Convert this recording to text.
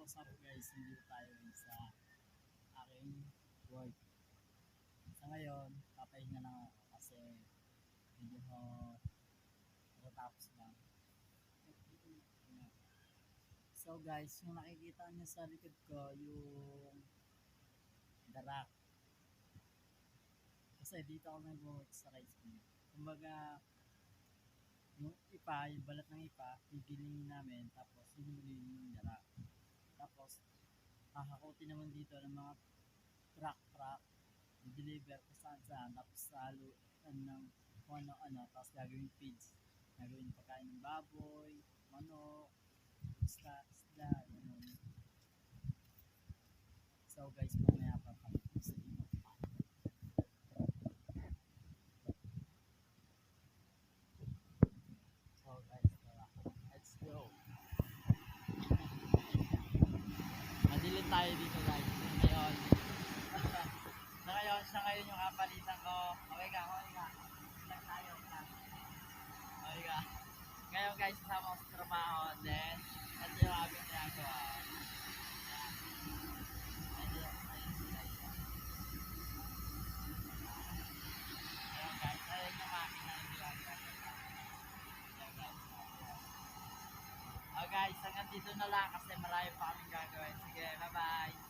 what's up guys? Nandito tayo sa aking work. Sa ngayon, papahinga lang ako kasi medyo natatapos lang. So guys, yung nakikita niyo sa likod ko, yung darak. Kasi dito ako nag-work sa rice mill. Kumbaga, yung ipa, yung balat ng ipa, pigilin namin, tapos hinuliin yung darak. Tapos, kakakutin naman dito ng mga truck, i-deliver kung saan, tapos saluan ng kung ano, tapos gagawin feeds. Gagawin pagkain ng baboy, manok, isda, ganun. So guys, mamaya pa kami sa inyo. So guys, let's go. Madilim tayo dito guys. Ngayon. Sa ngayon yung kapalitan ko. Okay ka. Lang tayo. Okay ka. Ngayon guys, kasama ko sa trabaho. Then, ito yung aming ginagawa. Ayun guys, ayun yung makina yung ginagawa. Oh guys, hanggang dito na lang kasi marami pa kaming gagawin. Sige, bye-bye.